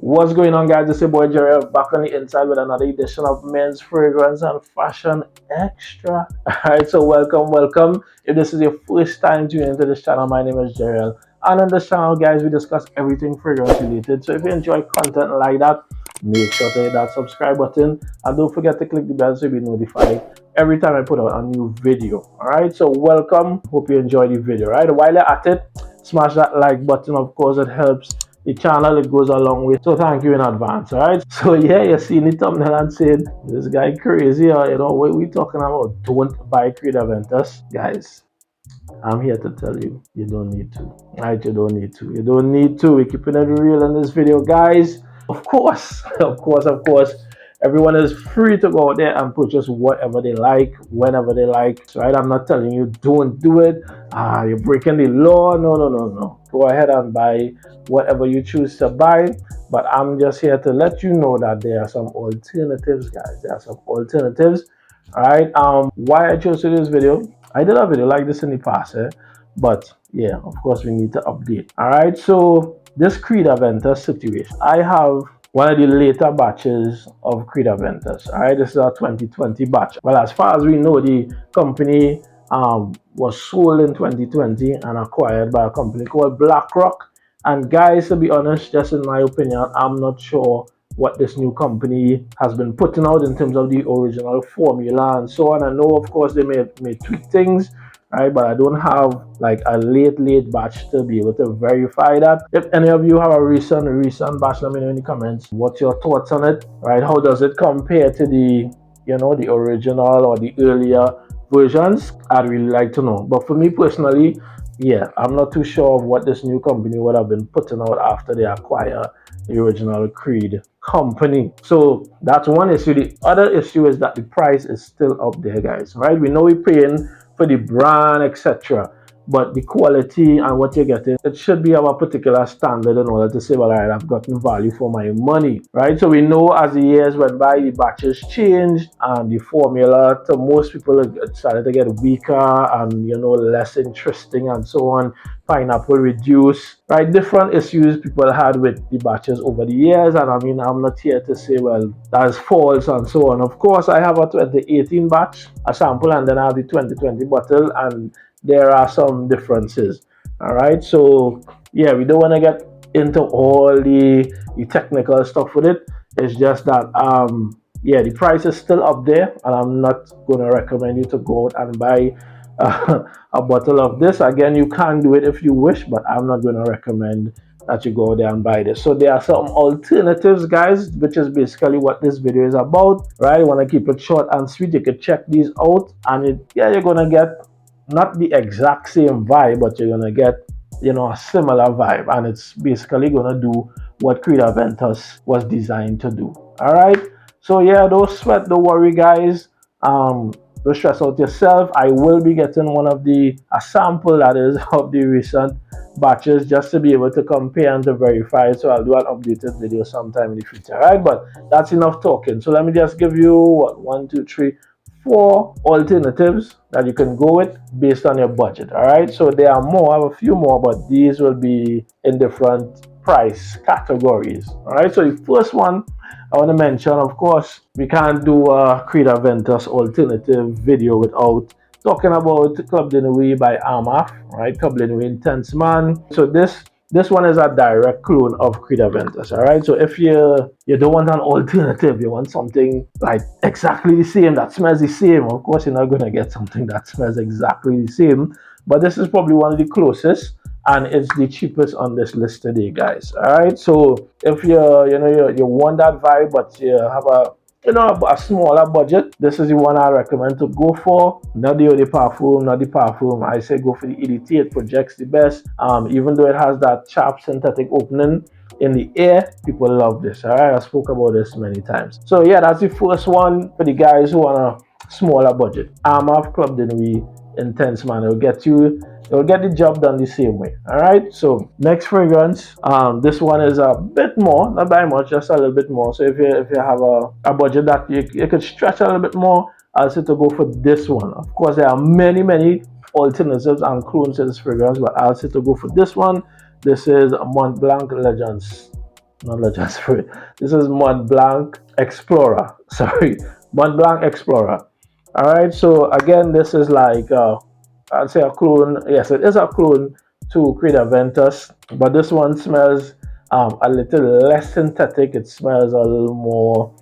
What's going on, guys? It's your boy Jerry back on the inside with another edition of Men's Fragrance and Fashion Extra. Alright, so welcome. If this is your first time tuning into this channel, my name is Jerry. And on this channel, guys, we discuss everything fragrance related. So if you enjoy content like that, make sure to hit that subscribe button and don't forget to click the bell so you'll be notified every time I put out a new video. Alright, so welcome. Hope you enjoy the video. Alright, while you're at it, smash that like button. Of course, it helps the channel, it goes a long way, so thank you in advance. All right, so yeah, you see the thumbnail and saying this guy crazy, or you know what we talking about. Don't buy Creed Aventus, guys. I'm here to tell you, you don't need to. Right, you don't need to. We're keeping it real in this video, guys. Of course. Everyone is free to go out there and purchase whatever they like, whenever they like. Right? I'm not telling you don't do it. You're breaking the law. No. Go ahead and buy whatever you choose to buy. But I'm just here to let you know that there are some alternatives, guys. There are some alternatives. All right. Why I chose to do this video? I did a video like this in the past, but yeah, of course we need to update. All right. So this Creed Aventus situation, I have one of the later batches of Creed Aventus. All right, this is a 2020 batch. Well, as far as we know, the company was sold in 2020 and acquired by a company called BlackRock. And guys, to be honest, just in my opinion, I'm not sure what this new company has been putting out in terms of the original formula and so on. I know, of course, they may tweak things, right? But I don't have like a late batch to be able to verify that. If any of you have a recent batch, let me know in the comments. What's your thoughts on it, right? How does it compare to the, the original or the earlier versions? I'd really like to know. But for me personally, yeah, I'm not too sure of what this new company would have been putting out after they acquire the original Creed company. So that's one issue. The other issue is that the price is still up there, guys, right? We know we're paying for the brand, etc., but the quality and what you're getting, it should be of a particular standard in order to say, well, all right, I've gotten value for my money, right? So we know as the years went by, the batches changed and the formula to most people it started to get weaker and less interesting and so on. Pineapple reduced, right? Different issues people had with the batches over the years, and I mean, I'm not here to say, well, that's false and so on. Of course, I have a 2018 batch, a sample, and then I have the 2020 bottle, and there are some differences. All right, so yeah, we don't want to get into all the technical stuff with it. It's just that yeah, the price is still up there, and I'm not going to recommend you to go out and buy a bottle of this. Again, you can do it if you wish, but I'm not going to recommend that you go there and buy this. So there are some alternatives, guys, which is basically what this video is about, right? You want to keep it short and sweet. You can check these out, and you're going to get not the exact same vibe, but you're going to get a similar vibe, and it's basically going to do what Creed Aventus was designed to do. All right, so yeah, don't sweat, don't worry, guys. Don't stress out yourself. I will be getting a sample, that is, of the recent batches, just to be able to compare and to verify. So I'll do an updated video sometime in the future. All right, but that's enough talking. So let me just give you 4 alternatives that you can go with based on your budget. All right, so there are more. I have a few more, but these will be in different price categories. All right, so the first one I want to mention, of course, we can't do a Creed Aventus alternative video without talking about Club de Nuit by AMAF, right? Club de Nuit Intense Man. So this one is a direct clone of Creed Aventus. All right, so if you don't want an alternative, you want something like exactly the same that smells the same, of course you're not going to get something that smells exactly the same, but this is probably one of the closest, and it's the cheapest on this list today, guys. All right, so if you want that vibe, but you have a smaller budget, this is the one I recommend to go for. Not the parfum. I say go for the EDT. It projects the best. Even though it has that sharp synthetic opening in the air, people love this. All right, I spoke about this many times. So yeah, that's the first one for the guys who want a smaller budget. AMAF Club de Nuit Intense Man. It will get the job done the same way. All right, so next fragrance, this one is a bit more, not by much, just a little bit more. So if you have a budget that you could stretch a little bit more, I'll say to go for this one. Of course, there are many alternatives and clones to this fragrance, but I'll say to go for this one. This is Montblanc Legends not Le Jasper. This is Montblanc Explorer. Sorry, Montblanc Explorer. All right. So again, this is like I'd say a clone. Yes, it is a clone to Creed Aventus, but this one smells a little less synthetic. It smells a little more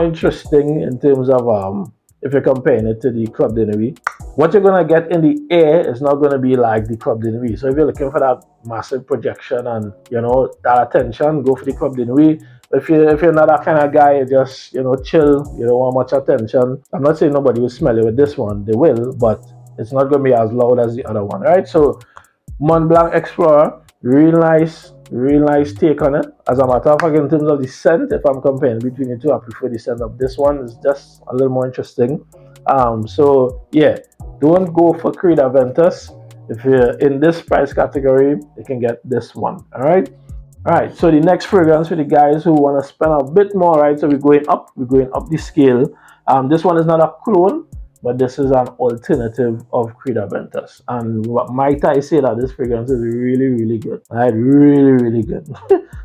interesting in terms of if you're comparing it to the Club de Nuit. What you're gonna get in the air is not gonna be like the Club de Nuit. So if you're looking for that massive projection and that attention, go for the Club de Nuit. If you're not that kind of guy, you just chill. You don't want much attention. I'm not saying nobody will smell it with this one. They will, but it's not gonna be as loud as the other one, right? So Montblanc Explorer, real nice take on it. As a matter of fact, in terms of the scent, if I'm comparing between the two, I prefer the scent of this one. It's just a little more interesting. So yeah, don't go for Creed Aventus. If you're in this price category, you can get this one. All right. So the next fragrance for the guys who want to spend a bit more, right? So we're going up the scale. This one is not a clone, but this is an alternative of Creed Aventus. And what might I say that this fragrance is really, really good. Right? Really, really good.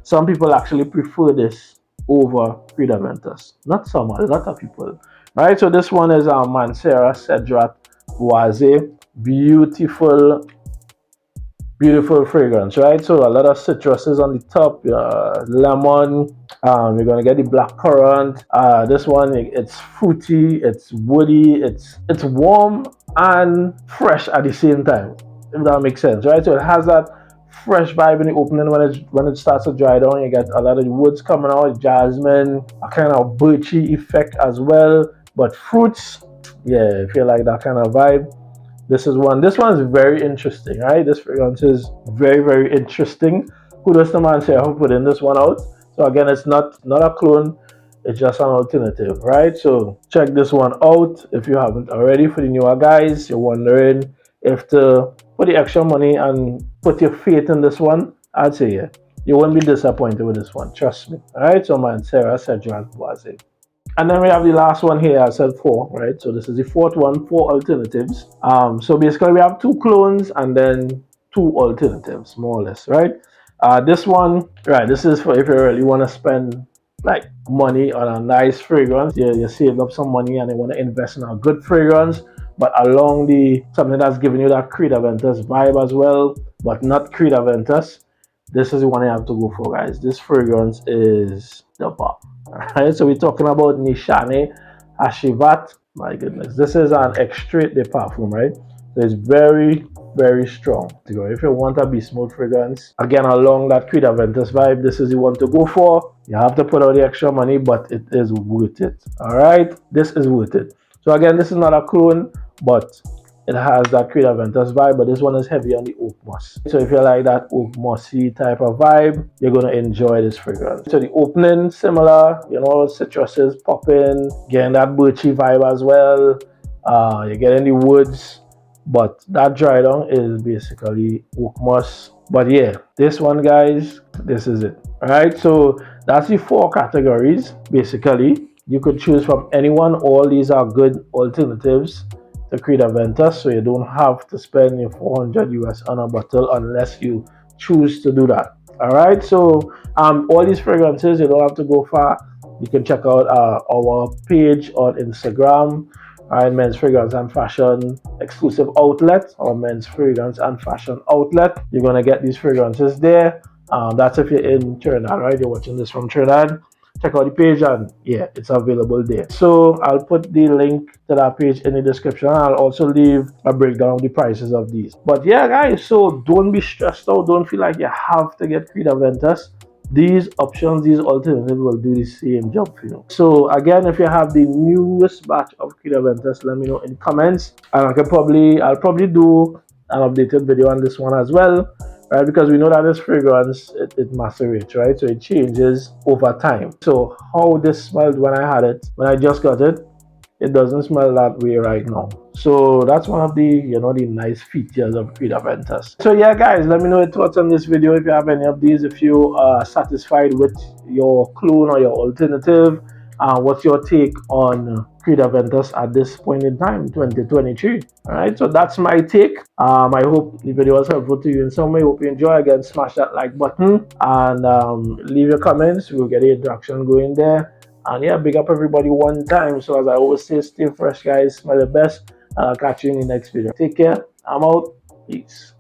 Some people actually prefer this over Creed Aventus. Not some, a lot of people. Right? So this one is Mancera Cedrat Boise. Beautiful fragrance, right? So a lot of citruses on the top, lemon. You're gonna get the black currant. This one, it's fruity, it's woody, it's warm and fresh at the same time. If that makes sense, right? So it has that fresh vibe in the opening. When it starts to dry down, you get a lot of the woods coming out, jasmine, a kind of birchy effect as well. But fruits, yeah, if you like that kind of vibe. This one is very interesting, right? This fragrance is very, very interesting. Kudos to Mancera who put in this one out. So again, it's not a clone, it's just an alternative, right? So check this one out if you haven't already. For the newer guys, you're wondering if to put the extra money and put your faith in this one, I'd say yeah. You won't be disappointed with this one, trust me. All right, so Mancera Cedrat Boise. And then we have the last one here. I said 4, right? So this is the 4th one, 4 alternatives. So basically we have 2 clones and then 2 alternatives, more or less, right? This one, right? This is for if you really want to spend like money on a nice fragrance. You save up some money and you want to invest in a good fragrance, but along something that's giving you that Creed Aventus vibe as well, but not Creed Aventus. This is the one you have to go for, guys. This fragrance is the bomb. Alright, so we're talking about Nishani Ashivat. My goodness, this is an extrait de parfum, right? So it's very, very strong to go. If you want a be smooth fragrance, again along that Creed Aventus vibe, this is the one to go for. You have to put out the extra money, but it is worth it. Alright, this is worth it. So again, this is not a clone, but it has that Creed Aventus vibe, but this one is heavy on the oak moss. So if you like that oak mossy type of vibe, you're gonna enjoy this fragrance. So the opening, similar, citruses popping, getting that birchy vibe as well. You're getting the woods, but that dry down is basically oak moss. But yeah, this one, guys, this is it. Alright, so that's the 4 categories, basically. You could choose from anyone. All these are good alternatives to Creed Aventus, so you don't have to spend your 400 US on a bottle unless you choose to do that. All right, so all these fragrances, you don't have to go far. You can check out our page on Instagram, our Men's Fragrance and Fashion exclusive outlet, or Men's Fragrance and Fashion outlet. You're gonna get these fragrances there. That's if you're in Trinidad, right? You're watching this from Trinidad. Check out the page and yeah, it's available there. So I'll put the link to that page in the description. I'll also leave a breakdown of the prices of these. But yeah, guys, so don't be stressed out. Don't feel like you have to get Creed Aventus. These options, these alternatives will do the same job for you. So again, if you have the newest batch of Creed Aventus, let me know in the comments, and I'll probably do an updated video on this one as well, right? Because we know that this fragrance, it macerates, right? So it changes over time. So how this smelled when I just got it, it doesn't smell that way right now. So that's one of the the nice features of Creed Aventus. So yeah, guys, let me know your thoughts on this video. If you have any of these, if you are satisfied with your clone or your alternative, what's your take on Creed Aventus at this point in time, 2023? All right, so that's my take. I hope the video was helpful to you in some way. Hope you enjoy. Again, smash that like button and leave your comments. We'll get the interaction going there. And yeah, big up everybody one time. So as I always say, stay fresh, guys. Smell the best. And I'll catch you in the next video. Take care. I'm out. Peace.